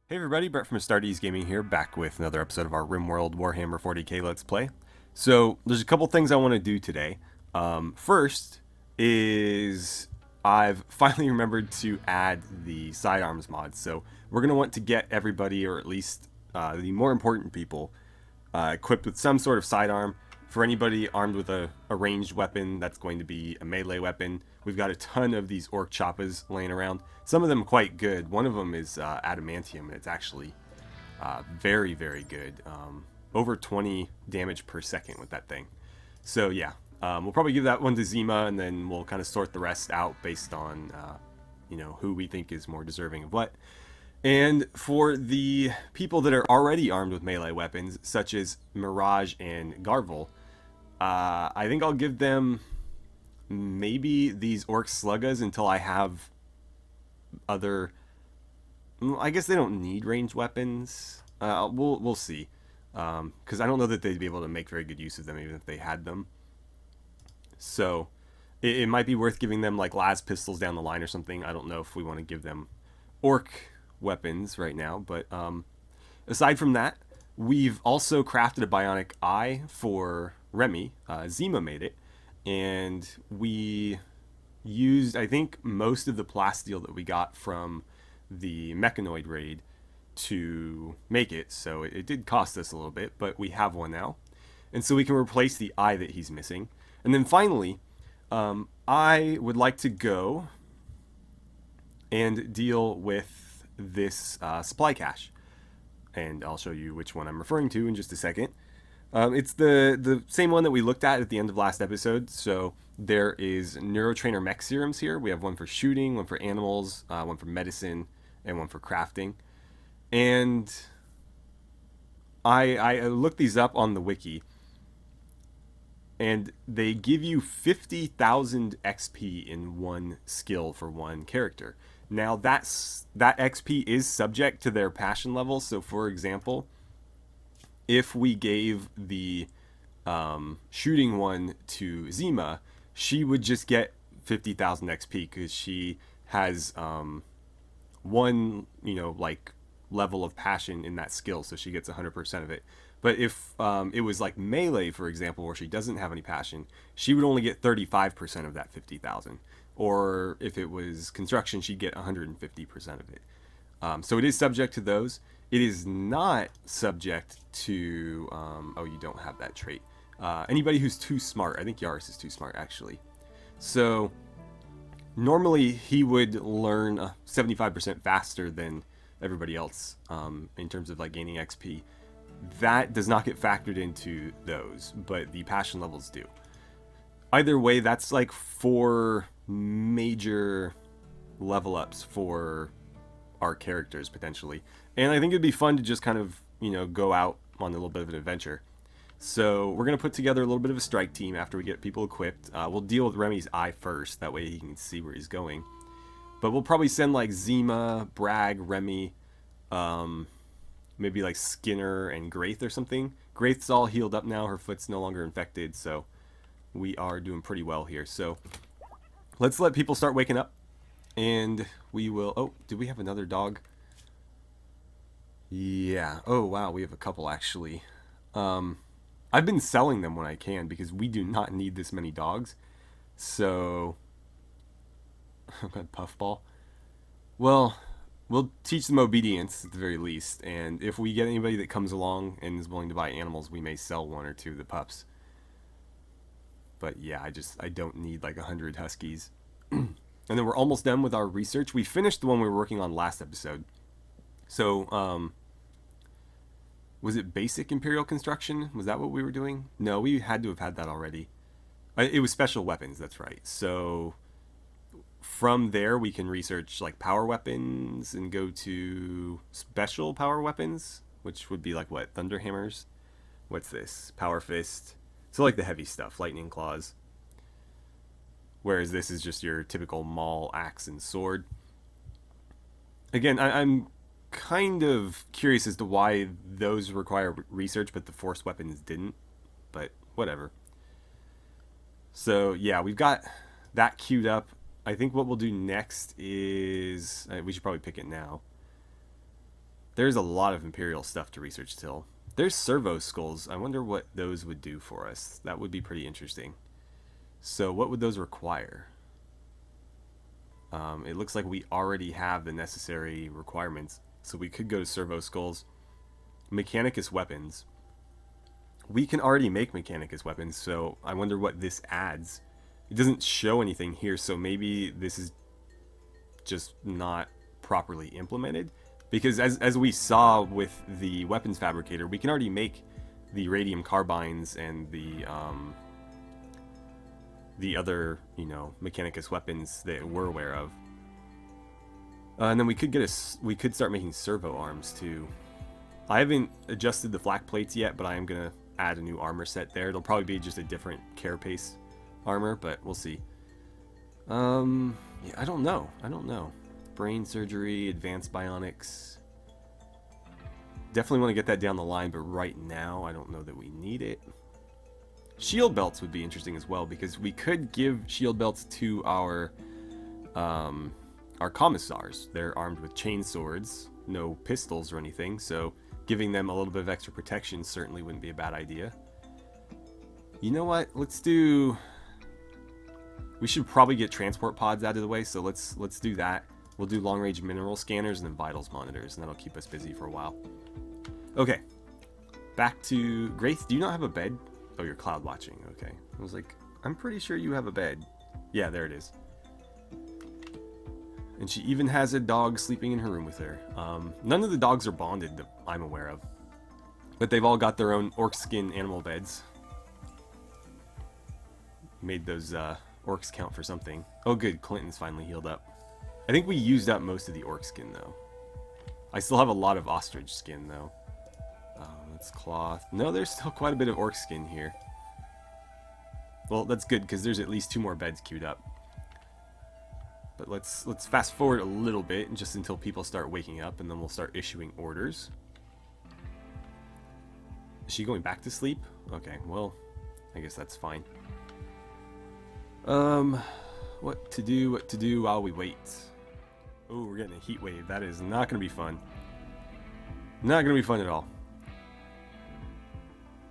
Hey everybody, Brett from AstartesGaming here, back with another episode of our RimWorld Warhammer 40k Let's Play. So, there's a couple things I want to do today. First is I've finally remembered to add the sidearms mod. So, we're going to want to get everybody, or at least the more important people, equipped with some sort of sidearm. For anybody armed with a ranged weapon, that's going to be a melee weapon. We've got a ton of these orc choppas laying around. Some of them quite good. One of them is adamantium, and it's actually very, very good. Over 20 damage per second with that thing. So yeah, we'll probably give that one to Zima, and then we'll kind of sort the rest out based on who we think is more deserving of what. And for the people that are already armed with melee weapons, such as Mirage and Garvel, I think I'll give them maybe these Orc Sluggas until I have other... I guess they don't need ranged weapons. We'll see. Because I don't know that they'd be able to make very good use of them even if they had them. So it might be worth giving them like las pistols down the line or something. I don't know if we want to give them Orc weapons right now, but aside from that, we've also crafted a Bionic Eye for Remy. Zima made it, and we used, I think, most of the plasteel that we got from the Mechanoid raid to make it, so it did cost us a little bit, but we have one now, and so we can replace the eye that he's missing. And then finally, I would like to go and deal with this supply cache, and I'll show you which one I'm referring to in just a second. It's the same one that we looked at the end of last episode. So there is Neurotrainer mech serums here. We have one for shooting, one for animals, one for medicine, and one for crafting. And I looked these up on the wiki, and they give you 50,000 XP in one skill for one character. Now that XP is subject to their passion level. So for example, if we gave the shooting one to Zima, she would just get 50,000 XP because she has one like level of passion in that skill, so she gets 100% of it. But if it was like melee, for example, where she doesn't have any passion, she would only get 35% of that 50,000. Or if it was construction, she'd get 150% of it. So it is subject to those. It is not subject to... oh, you don't have that trait. Anybody who's too smart. I think Yaris is too smart, actually. So normally he would learn 75% faster than everybody else in terms of like gaining XP. That does not get factored into those, but the passion levels do. Either way, that's like 4 major level ups for our characters potentially, and I think it'd be fun to just kind of go out on a little bit of an adventure. So we're gonna put together a little bit of a strike team after we get people equipped. We'll deal with Remy's eye first, that way he can see where he's going, but we'll probably send like Zima, Bragg, Remy, maybe like Skinner and Graith or something. Graith's all healed up now, her foot's no longer infected, so we are doing pretty well here. So let's let people start waking up, and we will... Oh, did we have another dog? Yeah. Oh, wow, we have a couple, actually. I've been selling them when I can, because we do not need this many dogs. So... Puffball. Well, we'll teach them obedience, at the very least, and if we get anybody that comes along and is willing to buy animals, we may sell 1 or 2 of the pups. But yeah, I don't need like 100 huskies. And then we're almost done with our research. We finished the one we were working on last episode. So, was it basic Imperial construction? Was that what we were doing? No, we had to have had that already. It was special weapons, that's right. So from there we can research like power weapons and go to special power weapons, which would be like what? Thunderhammers? What's this? Power fist. So like the heavy stuff, lightning claws. Whereas this is just your typical maul, axe, and sword. Again, I'm kind of curious as to why those require research, but the force weapons didn't. But whatever. So yeah, we've got that queued up. I think what we'll do next is... we should probably pick it now. There's a lot of Imperial stuff to research still. There's servo skulls. I wonder what those would do for us. That would be pretty interesting. So what would those require? It looks like we already have the necessary requirements. So we could go to servo skulls. Mechanicus weapons. We can already make Mechanicus weapons, so I wonder what this adds. It doesn't show anything here, so maybe this is just not properly implemented. Because as we saw with the weapons fabricator, we can already make the radium carbines and the other, you know, Mechanicus weapons that we're aware of. And then we could start making servo arms too. I haven't adjusted the flak plates yet, but I am gonna add a new armor set there. It'll probably be just a different carapace armor, but we'll see. Yeah, I don't know. Brain surgery, advanced bionics. Definitely want to get that down the line, but right now I don't know that we need it. Shield belts would be interesting as well, because we could give shield belts to our commissars. They're armed with chain swords, no pistols or anything, so giving them a little bit of extra protection certainly wouldn't be a bad idea. You know what? We should probably get transport pods out of the way, so let's do that. We'll do long-range mineral scanners and then vitals monitors, and that'll keep us busy for a while. Okay, back to Graith. Do you not have a bed? Oh, you're cloud watching. Okay, I was like, I'm pretty sure you have a bed. Yeah, there it is. And she even has a dog sleeping in her room with her. None of the dogs are bonded that I'm aware of, but they've all got their own orc skin animal beds. Made those orcs count for something. Oh good, Clinton's finally healed up. I think we used up most of the orc skin though. I still have a lot of ostrich skin though. That's cloth. No, there's still quite a bit of orc skin here. Well, that's good because there's at least 2 more beds queued up. But let's fast forward a little bit just until people start waking up, and then we'll start issuing orders. Is she going back to sleep? Okay, well, I guess that's fine. What to do while we wait? Oh, we're getting a heat wave. That is not going to be fun. Not going to be fun at all.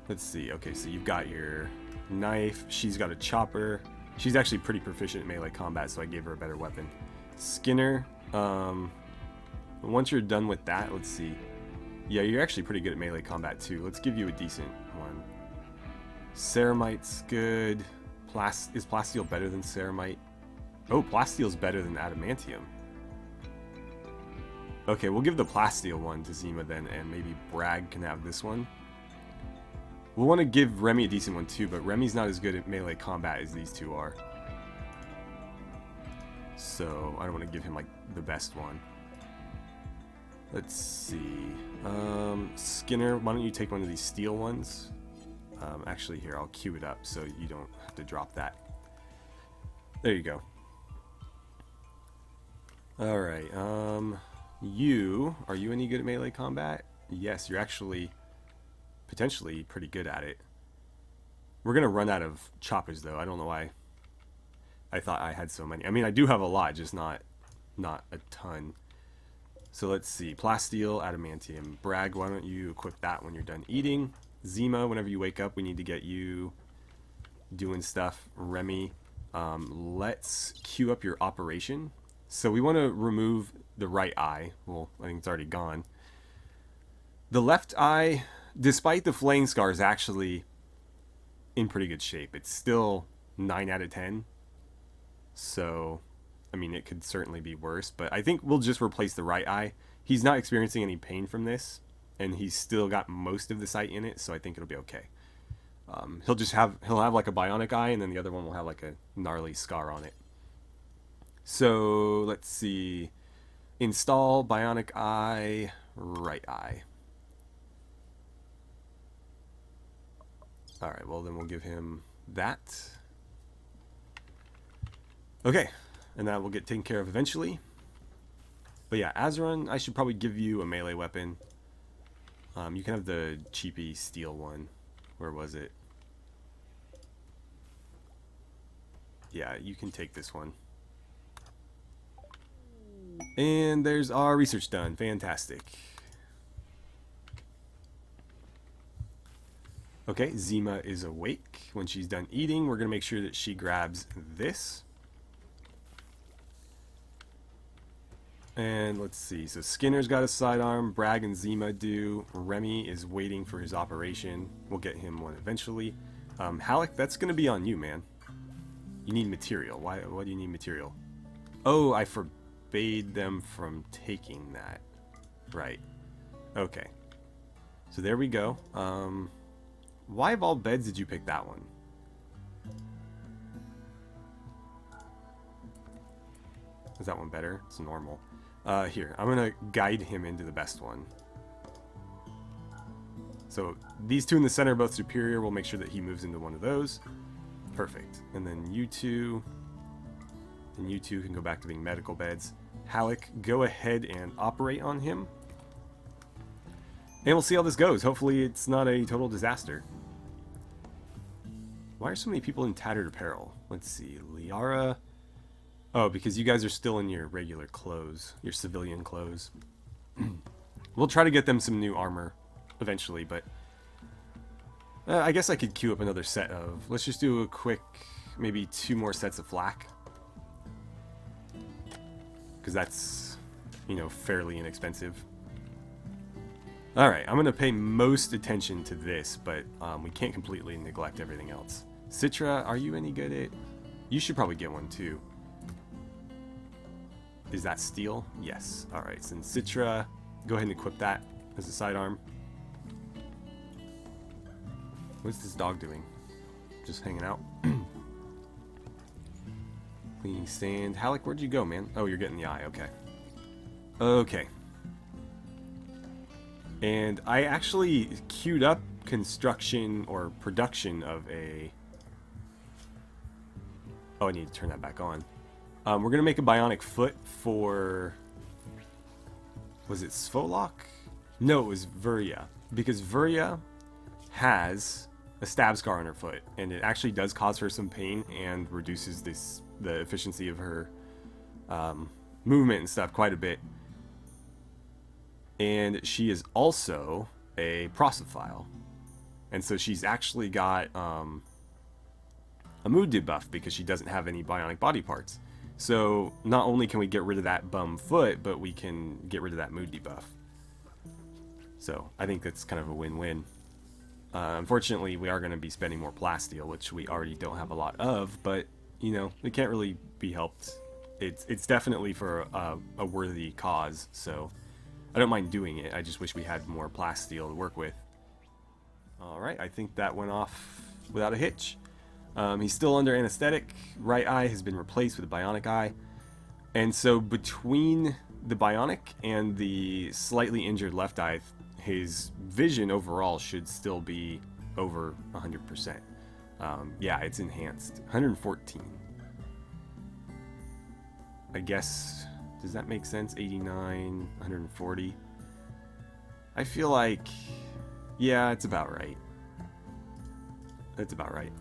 Let's see. Okay, so you've got your knife. She's got a chopper. She's actually pretty proficient in melee combat, so I gave her a better weapon. Skinner. Once you're done with that, let's see. Yeah, you're actually pretty good at melee combat too. Let's give you a decent one. Ceramite's good. Is plasteel better than ceramite? Oh, plasteel's better than adamantium. Okay, we'll give the plasteel one to Zima then, and maybe Bragg can have this one. We'll want to give Remy a decent one too, but Remy's not as good at melee combat as these two are. So, I don't want to give him, like, the best one. Let's see. Skinner, why don't you take one of these steel ones? Actually, here, I'll queue it up so you don't have to drop that. There you go. Alright, are you any good at melee combat? Yes, you're actually potentially pretty good at it. We're gonna run out of choppers though. I don't know why I thought I had so many. I mean, I do have a lot, just not a ton. So let's see. Plasteel, adamantium. Bragg, why don't you equip that when you're done eating? Zima, whenever you wake up, we need to get you doing stuff. Remy, let's queue up your operation. So we want to remove the right eye. Well, I think it's already gone. The left eye, despite the flaying scar, is actually in pretty good shape. It's still 9 out of 10. So, I mean, it could certainly be worse. But I think we'll just replace the right eye. He's not experiencing any pain from this, and he's still got most of the sight in it, so I think it'll be okay. He'll have like a bionic eye, and then the other one will have like a gnarly scar on it. So let's see. Install bionic eye, right eye. Alright, well then we'll give him that. Okay, and that will get taken care of eventually. But yeah, Azeron, I should probably give you a melee weapon. You can have the cheapy steel one. Where was it? Yeah, you can take this one. And there's our research done. Fantastic. Okay, Zima is awake. When she's done eating, we're going to make sure that she grabs this. And let's see. So Skinner's got a sidearm. Bragg and Zima do. Remy is waiting for his operation. We'll get him one eventually. Halleck, that's going to be on you, man. You need material. Why do you need material? Oh, I forbade them from taking that. Right. Okay. So there we go. Why of all beds did you pick that one? Is that one better? It's normal. Here, I'm going to guide him into the best one. So these two in the center are both superior. We'll make sure that he moves into one of those. Perfect. And then you two can go back to being medical beds. Halleck, go ahead and operate on him. And we'll see how this goes. Hopefully it's not a total disaster. Why are so many people in tattered apparel? Let's see. Liara. Oh, because you guys are still in your regular clothes. Your civilian clothes. We'll try to get them some new armor eventually, but I guess I could queue up another set of... Let's just do a quick, maybe 2 more sets of flak. Because that's, you know, fairly inexpensive. Alright, I'm going to pay most attention to this, but we can't completely neglect everything else. Citra, are you any good at... You should probably get one too. Is that steel? Yes. Alright, so Citra, go ahead and equip that as a sidearm. What's this dog doing? Just hanging out? Cleaning sand. Halleck, where'd you go, man? Oh, you're getting the eye. Okay. Okay. And I actually queued up construction or production of a... Oh, I need to turn that back on. We're going to make a Bionic Foot for... Was it Svolok? No, it was Vuria. Because Vuria has a stab scar on her foot, and it actually does cause her some pain and reduces the efficiency of her movement and stuff quite a bit. And she is also a prosophile, and so she's actually got a mood debuff because she doesn't have any bionic body parts. So not only can we get rid of that bum foot, but we can get rid of that mood debuff. So I think that's kind of a win-win. Unfortunately, we are going to be spending more plasteel, which we already don't have a lot of, but, you know, it can't really be helped. It's definitely for a worthy cause, so I don't mind doing it. I just wish we had more plasteel to work with. Alright, I think that went off without a hitch. He's still under anesthetic. Right eye has been replaced with a Bionic Eye. And so between the Bionic and the slightly injured left eye, his vision overall should still be over 100%. Yeah, it's enhanced. 114. I guess, does that make sense? 89, 140. I feel like, yeah, it's about right. That's about right.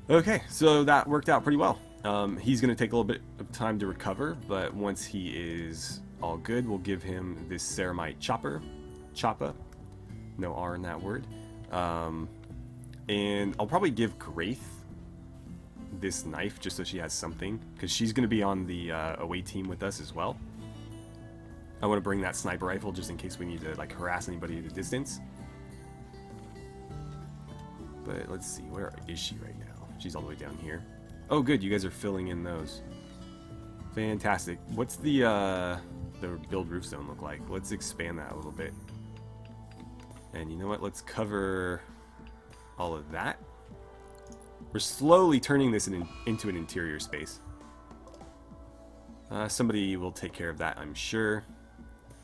Okay, so that worked out pretty well. He's going to take a little bit of time to recover, but once he is all good, we'll give him this Ceramite Choppa. No R in that word. And I'll probably give Graith this knife just so she has something, because she's going to be on the away team with us as well. I want to bring that sniper rifle just in case we need to like harass anybody at a distance. But let's see, where is she right now? She's all the way down here. Oh, good, you guys are filling in those. Fantastic. What's the build roof zone look like? Let's expand that a little bit. And you know what? Let's cover all of that. We're slowly turning this into an interior space. Somebody will take care of that, I'm sure.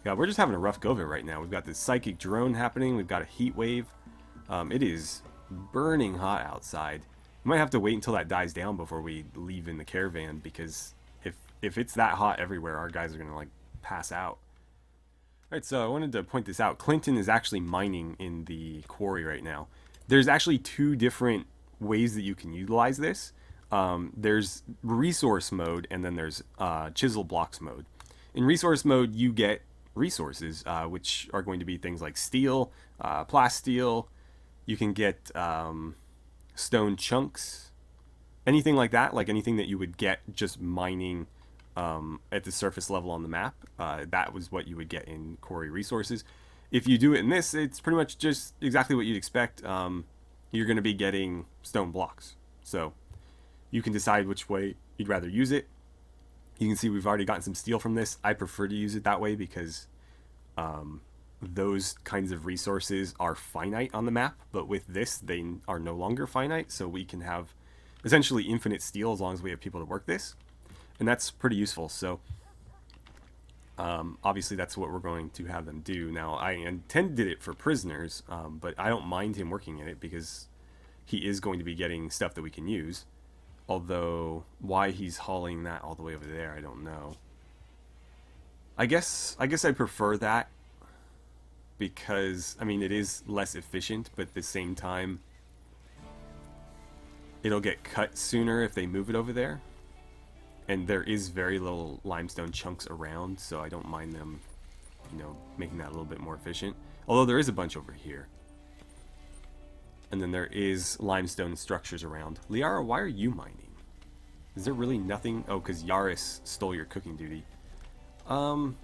Yeah, we're just having a rough go of it right now. We've got this psychic drone happening. We've got a heat wave. It is burning hot outside. We might have to wait until that dies down before we leave in the caravan, because if it's that hot everywhere, our guys are going to like pass out. Alright, so I wanted to point this out. Clinton is actually mining in the quarry right now. There's actually 2 different ways that you can utilize this. There's resource mode, and then there's chisel blocks mode. In resource mode, you get resources, which are going to be things like steel, plasteel, You can get stone chunks, anything like that, like anything that you would get just mining at the surface level on the map. That was what you would get in quarry resources. If you do it in this, it's pretty much just exactly what you'd expect. You're going to be getting stone blocks. So you can decide which way you'd rather use it. You can see we've already gotten some steel from this. I prefer to use it that way because those kinds of resources are finite on the map, but with this they are no longer finite, so we can have essentially infinite steel as long as we have people to work this, and that's pretty useful. So obviously that's what we're going to have them do. Now I intended it for prisoners, but I don't mind him working in it because he is going to be getting stuff that we can use. Although why he's hauling that all the way over there, I don't know. I guess I prefer that because, I mean, it is less efficient, but at the same time it'll get cut sooner if they move it over there. And there is very little limestone chunks around, so I don't mind them, you know, making that a little bit more efficient. Although there is a bunch over here. And then there is limestone structures around. Liara, why are you mining? Is there really nothing? Oh, because Yaris stole your cooking duty.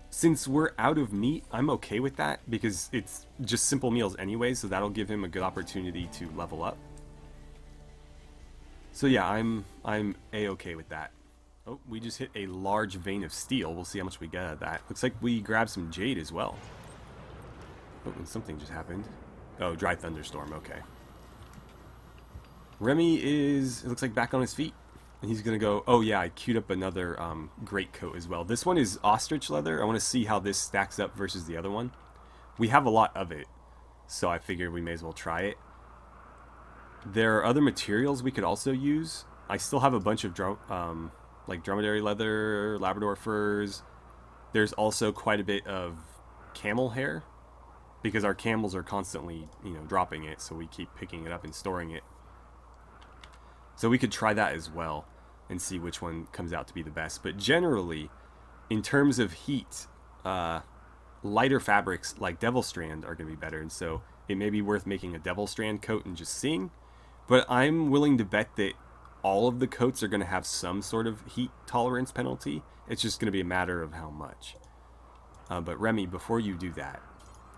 Since we're out of meat, I'm okay with that because it's just simple meals anyway, so that'll give him a good opportunity to level up. So yeah, I'm a-okay with that. Oh, we just hit a large vein of steel. We'll see how much we get out of that. Looks like we grabbed some jade as well. Oh, and something just happened. Oh, dry thunderstorm, okay. Remy is, it looks like, back on his feet. And he's going to go, oh yeah, I queued up another great coat as well. This one is ostrich leather. I want to see how this stacks up versus the other one. We have a lot of it, so I figured we may as well try it. There are other materials we could also use. I still have a bunch of like dromedary leather, Labrador furs. There's also quite a bit of camel hair because our camels are constantly, you know, dropping it, so we keep picking it up and storing it. So we could try that as well and see which one comes out to be the best. But generally, in terms of heat, lighter fabrics like Devil Strand are going to be better. And so it may be worth making a Devil Strand coat and just seeing. But I'm willing to bet that all of the coats are going to have some sort of heat tolerance penalty. It's just going to be a matter of how much. But Remy, before you do that,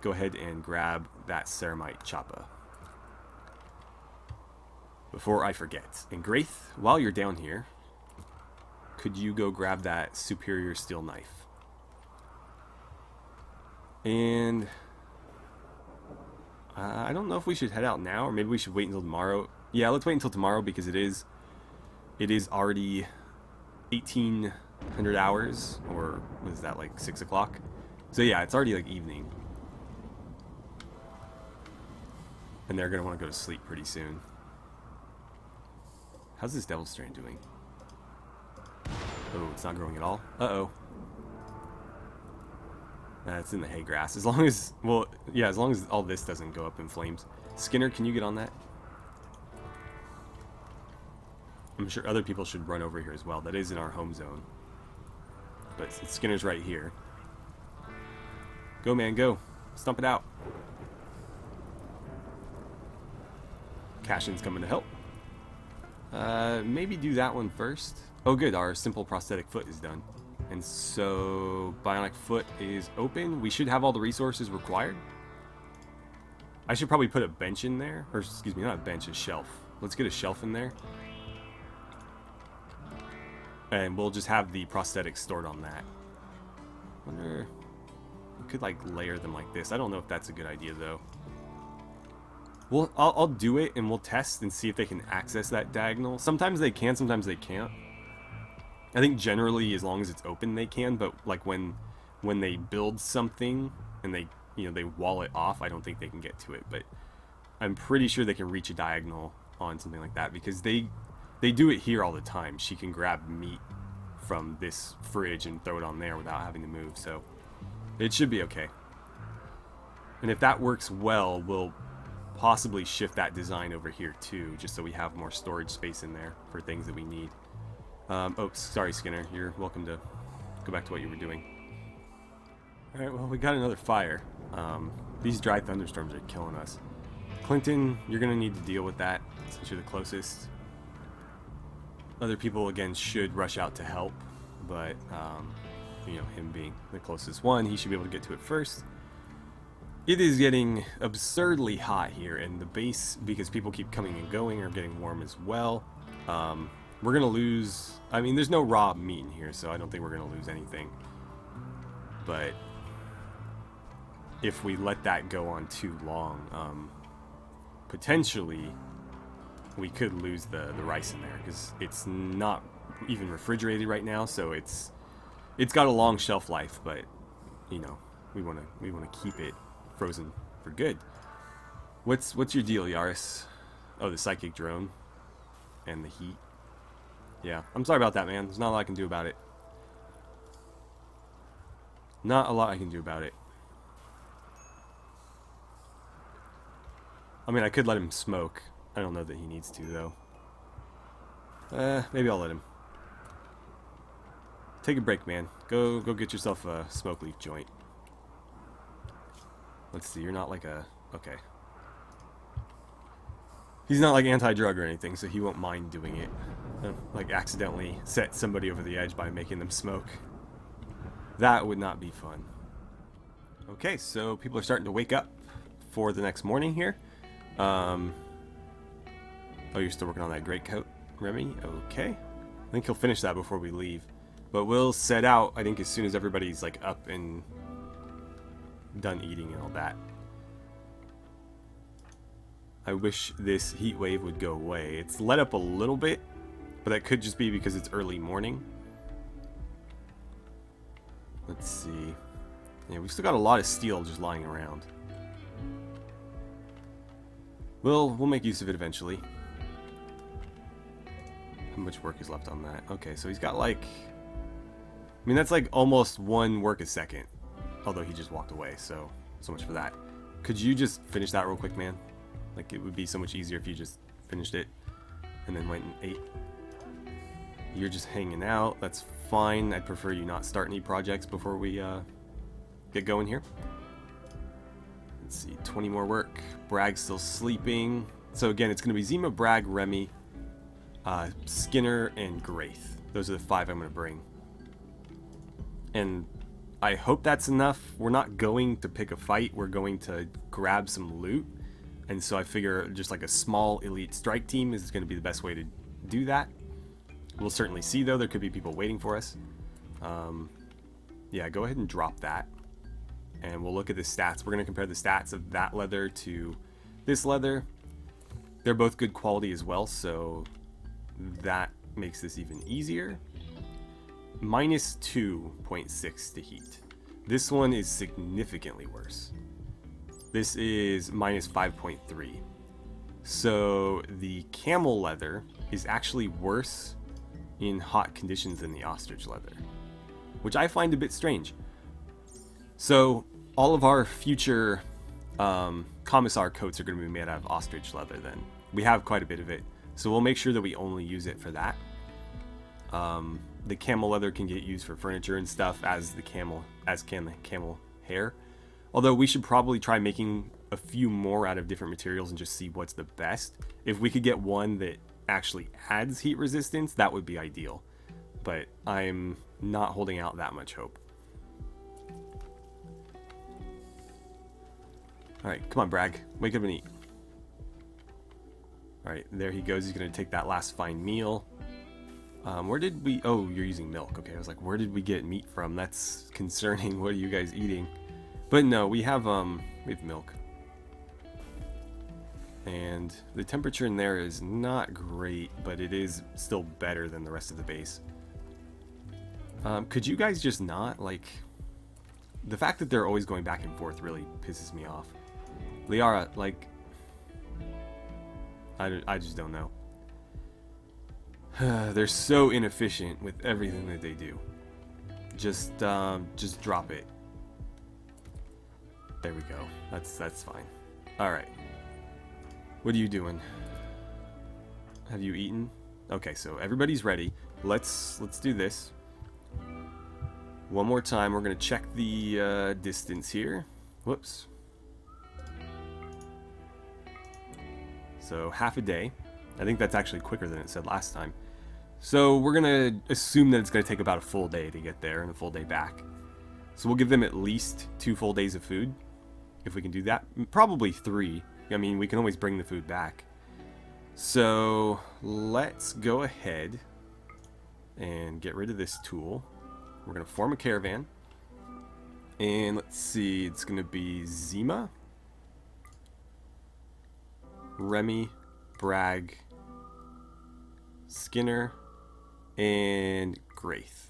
go ahead and grab that ceramite choppa. Before I forget. And Graith, while you're down here, could you go grab that superior steel knife? And I don't know if we should head out now, or maybe we should wait until tomorrow. Yeah, let's wait until tomorrow because it is already 1800 hours, or what is that, like 6 o'clock? So yeah, it's already like evening. And they're going to want to go to sleep pretty soon. How's this Devil Strand doing? Oh, it's not growing at all. Uh-oh. It's in the hay grass. As long as, well, yeah, as long as all this doesn't go up in flames. Skinner, can you get on that? I'm sure other people should run over here as well. That is in our home zone. But Skinner's right here. Go, man, go. Stump it out. Cashin's coming to help. Maybe do that one first. Oh good, our simple prosthetic foot is done. And so Bionic Foot is open. We should have all the resources required. I should probably put a bench in there. Or excuse me, not a bench, a shelf. Let's get a shelf in there. And we'll just have the prosthetics stored on that. Wonder, we could like layer them like this. I don't know if that's a good idea though. Well, I'll do it and we'll test and see if they can access that diagonal. Sometimes they can, sometimes they can't. I think generally as long as it's open they can, but like when they build something and they, you know, they wall it off, I don't think they can get to it. But I'm pretty sure they can reach a diagonal on something like that because they do it here all the time. She can grab meat from this fridge and throw it on there without having to move, so it should be okay. And if that works well, we'll possibly shift that design over here too, just so we have more storage space in there for things that we need. Oh, sorry Skinner, you're welcome to go back to what you were doing. Alright, well we got another fire. These dry thunderstorms are killing us. Clinton, you're going to need to deal with that since you're the closest. Other people, again, should rush out to help, but, you know, him being the closest one, he should be able to get to it first. It is getting absurdly hot here, and the base, because people keep coming and going, are getting warm as well. We're going to lose... I mean, there's no raw meat in here, so I don't think we're going to lose anything. But if we let that go on too long, potentially we could lose the rice in there, because it's not even refrigerated right now, so it's got a long shelf life, but, you know, we want to keep it frozen for good. What's your deal, Yaris? Oh, the psychic drone and the heat. Yeah, I'm sorry about that, man. There's not a lot I can do about it. Not a lot I can do about it. I mean, I could let him smoke. I don't know that he needs to, though. Maybe I'll let him. Take a break, man. Go get yourself a smoke leaf joint. Let's see, you're not like a... Okay. He's not like anti-drug or anything, so he won't mind doing it. Like, accidentally set somebody over the edge by making them smoke. That would not be fun. Okay, so people are starting to wake up for the next morning here. Oh, you're still working on that greatcoat, Remy? Okay. I think he'll finish that before we leave. But we'll set out, I think, as soon as everybody's, like, up and done eating and all that. I wish this heat wave would go away. It's let up a little bit, but that could just be because it's early morning. Let's see. Yeah, we've still got a lot of steel just lying around. We'll make use of it eventually. How much work is left on that? Okay, so he's got like... I mean, that's like almost 1 work a second. Although he just walked away, so much for that. Could you just finish that real quick, man? Like, it would be so much easier if you just finished it and then went and ate. You're just hanging out. That's fine. I'd prefer you not start any projects before we get going here. Let's see, 20 more work. Bragg's still sleeping. So again, it's going to be Zima, Bragg, Remy, Skinner, and Graith. Those are the 5 I'm going to bring. And I hope that's enough. We're not going to pick a fight. We're going to grab some loot. And so I figure just like a small elite strike team is going to be the best way to do that. We'll certainly see, though. There could be people waiting for us. Yeah, go ahead and drop that. And we'll look at the stats. We're going to compare the stats of that leather to this leather. They're both good quality as well, so that makes this even easier. Minus 2.6 to heat. This one is significantly worse. This is minus 5.3. So the camel leather is actually worse in hot conditions than the ostrich leather, which I find a bit strange. So all of our future commissar coats are going to be made out of ostrich leather then. We have quite a bit of it, so we'll make sure that we only use it for that. The camel leather can get used for furniture and stuff, as can the camel hair. Although we should probably try making a few more out of different materials and just see what's the best. If we could get one that actually adds heat resistance, that would be ideal. But I'm not holding out that much hope. Alright, come on, Bragg. Wake up and eat. Alright, there he goes. He's going to take that last fine meal. Where did we... Oh, you're using milk. Okay, I was like, where did we get meat from? That's concerning. What are you guys eating? But no, we have milk. And the temperature in there is not great, but it is still better than the rest of the base. Could you guys just not, like... The fact that they're always going back and forth really pisses me off. Liara, like... I just don't know. They're so inefficient with everything that they do. Just drop it. There we go. That's fine. Alright. What are you doing? Have you eaten? Okay, so everybody's ready. Let's do this. One more time, we're gonna check the distance here. Whoops. So half a day. I think that's actually quicker than it said last time. So we're going to assume that it's going to take about a full day to get there and a full day back. So we'll give them at least 2 full days of food, if we can do that. Probably 3. I mean, we can always bring the food back. So let's go ahead and get rid of this tool. We're going to form a caravan. And let's see, it's going to be Zima, Remy, Bragg, Skinner, and Graith.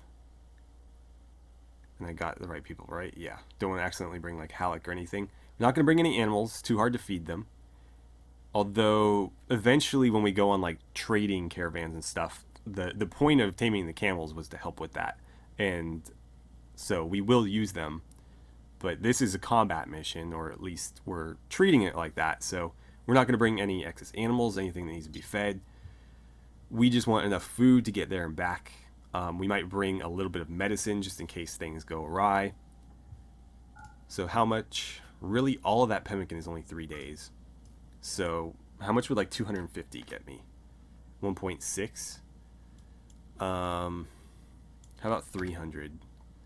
And I got the right people, right? Yeah. Don't want to accidentally bring like Halleck or anything. We're not going to bring any animals. It's too hard to feed them. Although eventually when we go on like trading caravans and stuff, the point of taming the camels was to help with that. And so we will use them. But this is a combat mission, or at least we're treating it like that. So we're not going to bring any excess animals, anything that needs to be fed. We just want enough food to get there and back. We might bring a little bit of medicine just in case things go awry. So how much? Really, all of that pemmican is only 3 days. So how much would like 250 get me? 1.6. How about 300?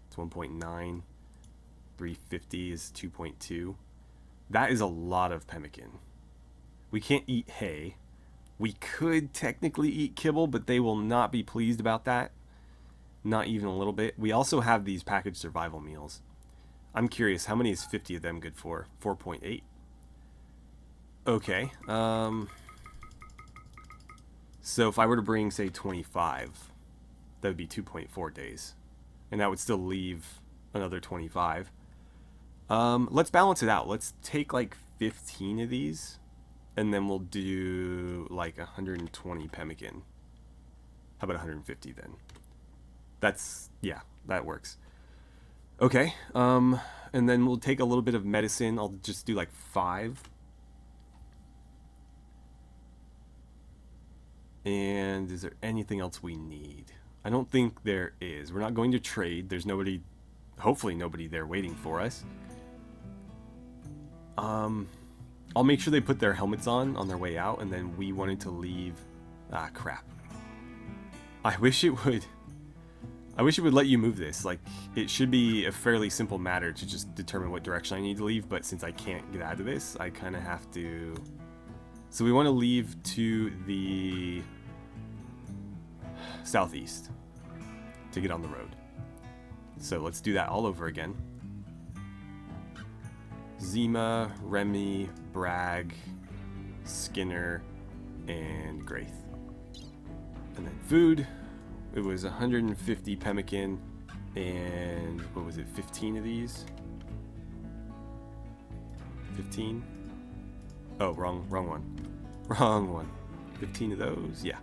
It's 1.9. 350 is 2.2. That is a lot of pemmican. We can't eat hay. We could technically eat kibble, but they will not be pleased about that. Not even a little bit. We also have these packaged survival meals. I'm curious, how many is 50 of them good for? 4.8. Okay. So if I were to bring, say, 25, that would be 2.4 days. And that would still leave another 25. Let's balance it out. Let's take like 15 of these, and then we'll do like 120 pemmican. How about 150 then? That's, yeah, that works. Okay, and then we'll take a little bit of medicine. I'll just do like 5. And is there anything else we need? I don't think there is. We're not going to trade. There's nobody, hopefully nobody there waiting for us. I'll make sure they put their helmets on their way out, and then we wanted to leave. Ah, crap. I wish it would let you move this. Like, it should be a fairly simple matter to just determine what direction I need to leave, but since I can't get out of this, I kind of have to. So we want to leave to the southeast to get on the road. So let's do that all over again. Zima, Remy, Bragg, Skinner, and Graith. And then food. It was 150 pemmican and what was it, 15 of these? 15? Oh, wrong one. 15 of those, yeah.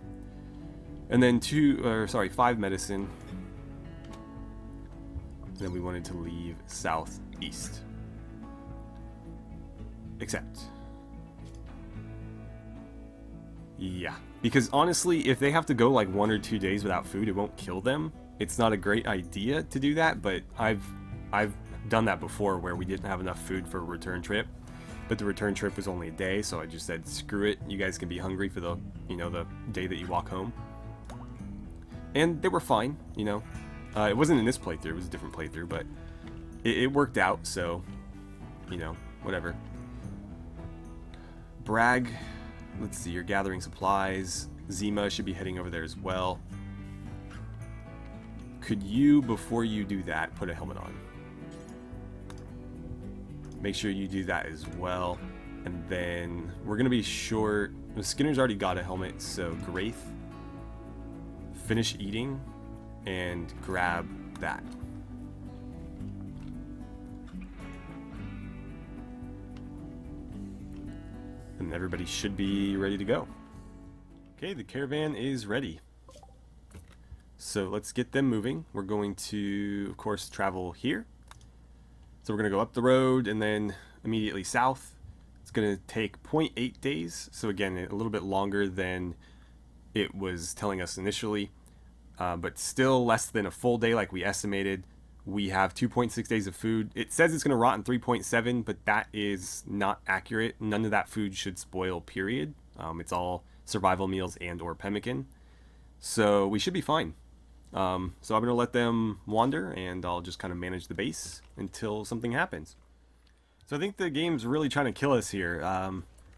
And then 5 medicine. And then we wanted to leave southeast. Except. Yeah. Because honestly, if they have to go like 1 or 2 days without food, it won't kill them. It's not a great idea to do that, but I've done that before where we didn't have enough food for a return trip. But the return trip was only a day, so I just said, screw it. You guys can be hungry for the, the day that you walk home. And they were fine, It wasn't in this playthrough, it was a different playthrough, but it worked out, so, whatever. Bragg, let's see, you're gathering supplies. Zima should be heading over there as well. Could you, before you do that, put a helmet on? Make sure you do that as well. And then we're going to be short. Skinner's already got a helmet, so Graith, finish eating and grab that. And everybody should be ready to go. Okay, the caravan is ready. So let's get them moving. We're going to, of course, travel here. So we're going to go up the road and then immediately south. It's going to take 0.8 days. So again, a little bit longer than it was telling us initially. But still less than a full day like we estimated. We have 2.6 days of food. It says it's going to rot in 3.7, but that is not accurate. None of that food should spoil, period. It's all survival meals and or pemmican. So we should be fine. So I'm going to let them wander, and I'll just kind of manage the base until something happens. So I think the game's really trying to kill us here.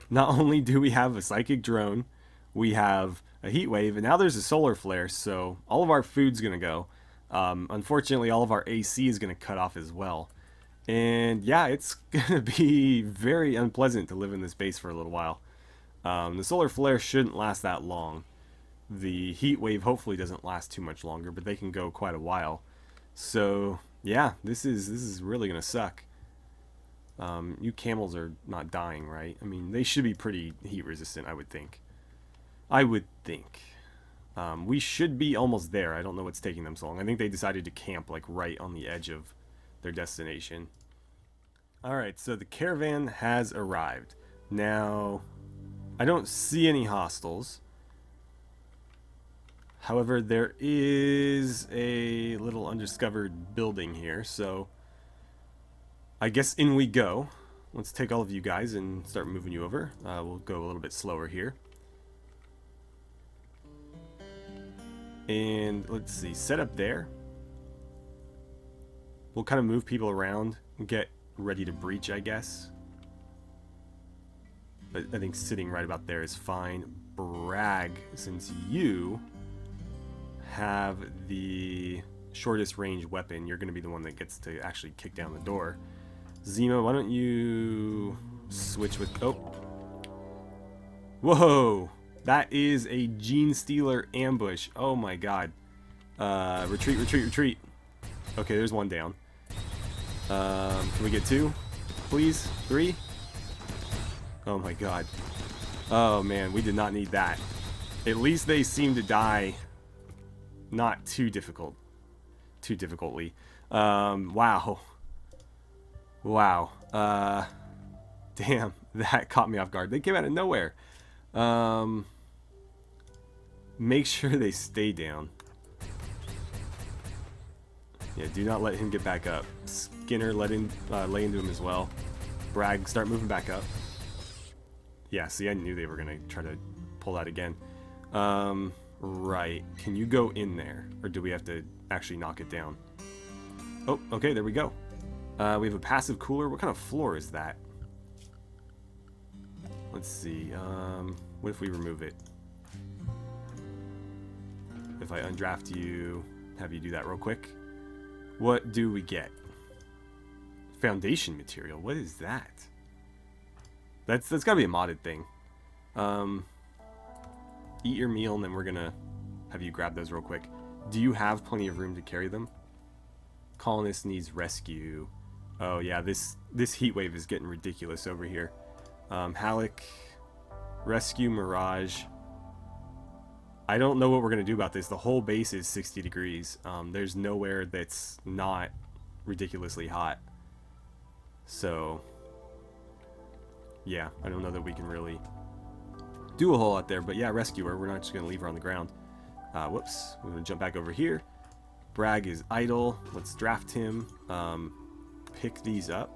Not only do we have a psychic drone, we have a heat wave, and now there's a solar flare, so all of our food's going to go. Unfortunately, all of our AC is going to cut off as well. And yeah, it's going to be very unpleasant to live in this base for a little while. The solar flare shouldn't last that long. The heat wave hopefully doesn't last too much longer, but they can go quite a while. So yeah, this is really going to suck. You camels are not dying, right? I mean, they should be pretty heat resistant, I would think. We should be almost there. I don't know what's taking them so long. I think they decided to camp like right on the edge of their destination. Alright, so the caravan has arrived. Now, I don't see any hostiles. However, there is a little undiscovered building here, so I guess in we go. Let's take all of you guys and start moving you over. We'll go a little bit slower here. And let's see, set up there. We'll kind of move people around and get ready to breach, I guess. But I think sitting right about there is fine. Brag, since you have the shortest range weapon, you're going to be the one that gets to actually kick down the door. Zemo, why don't you switch with... Oh. Whoa! That is a Gene Stealer ambush. Oh my god. Retreat, retreat, retreat. Okay, there's one down. Can we get 2? Please? 3? Oh my god. Oh man, we did not need that. At least they seem to die not too difficultly. Wow. Wow. Damn, that caught me off guard. They came out of nowhere. Make sure they stay down. Yeah, do not let him get back up. Skinner, lay into him as well. Bragg, start moving back up. Yeah, see, I knew they were going to try to pull that again. Right. Can you go in there? Or do we have to actually knock it down? Oh, okay, there we go. We have a passive cooler. What kind of floor is that? Let's see. What if we remove it? If I undraft you, have you do that real quick. What do we get? Foundation material. What is that? That's gotta be a modded thing. Eat your meal, and then we're gonna have you grab those real quick. Do you have plenty of room to carry them? Colonist needs rescue. Oh yeah, this heat wave is getting ridiculous over here. Halleck, rescue Mirage. I don't know what we're gonna do about this. The whole base is 60 degrees. There's nowhere that's not ridiculously hot. So yeah, I don't know that we can really do a whole lot there, but yeah, rescue her. We're not just gonna leave her on the ground. Whoops, we're gonna jump back over here. Bragg is idle. Let's draft him. Pick these up.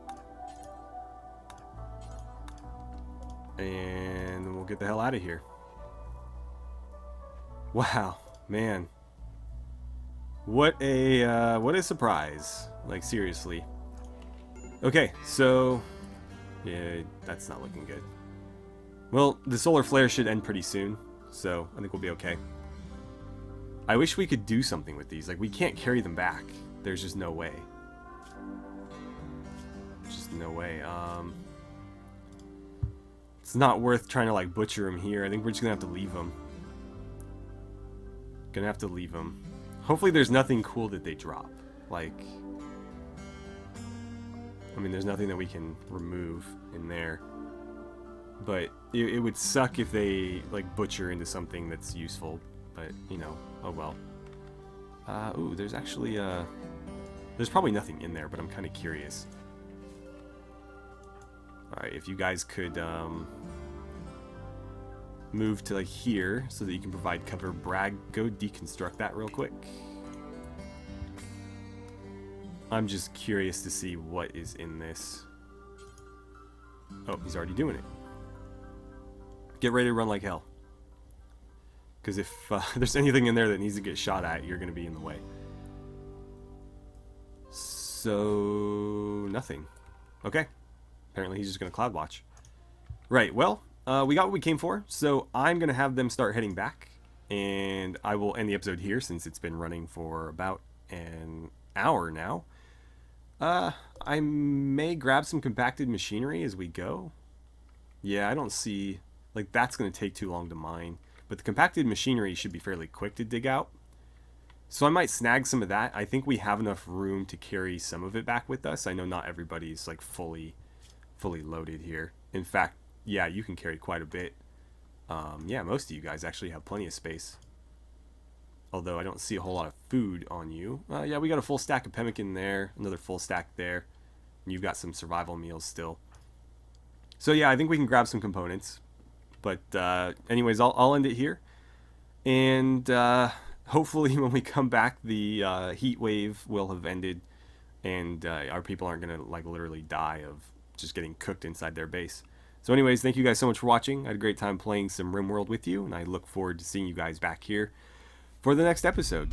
And we'll get the hell out of here. Wow, man. What a surprise. Like, seriously. Okay, so yeah, that's not looking good. Well, the solar flare should end pretty soon, so I think we'll be okay. I wish we could do something with these. Like, we can't carry them back. There's just no way. Just no way. It's not worth trying to, like, butcher them here. I think we're just gonna have to leave them. Gonna have to leave them. Hopefully there's nothing cool that they drop. Like, I mean, there's nothing that we can remove in there. But it would suck if they, like, butcher into something that's useful. But, you know, oh well. Ooh, there's actually, there's probably nothing in there, but I'm kind of curious. Alright, if you guys could, move to, like, here, so that you can provide cover. Bragg, go deconstruct that real quick. I'm just curious to see what is in this. Oh, he's already doing it. Get ready to run like hell. Because if there's anything in there that needs to get shot at, you're going to be in the way. So, nothing. Okay. Apparently he's just going to cloud watch. Right, well, we got what we came for. So I'm going to have them start heading back. And I will end the episode here since it's been running for about an hour now. I may grab some compacted machinery as we go. Yeah, I don't see... Like, that's going to take too long to mine. But the compacted machinery should be fairly quick to dig out. So I might snag some of that. I think we have enough room to carry some of it back with us. I know not everybody's, like, fully loaded here. In fact, yeah, you can carry quite a bit. Yeah, most of you guys actually have plenty of space. Although I don't see a whole lot of food on you. Yeah, we got a full stack of pemmican there. Another full stack there. And you've got some survival meals still. So yeah, I think we can grab some components. But anyways, I'll end it here. And hopefully when we come back, the heat wave will have ended. And our people aren't going to like literally die of just getting cooked inside their base. So anyways, thank you guys so much for watching. I had a great time playing some RimWorld with you. And I look forward to seeing you guys back here for the next episode.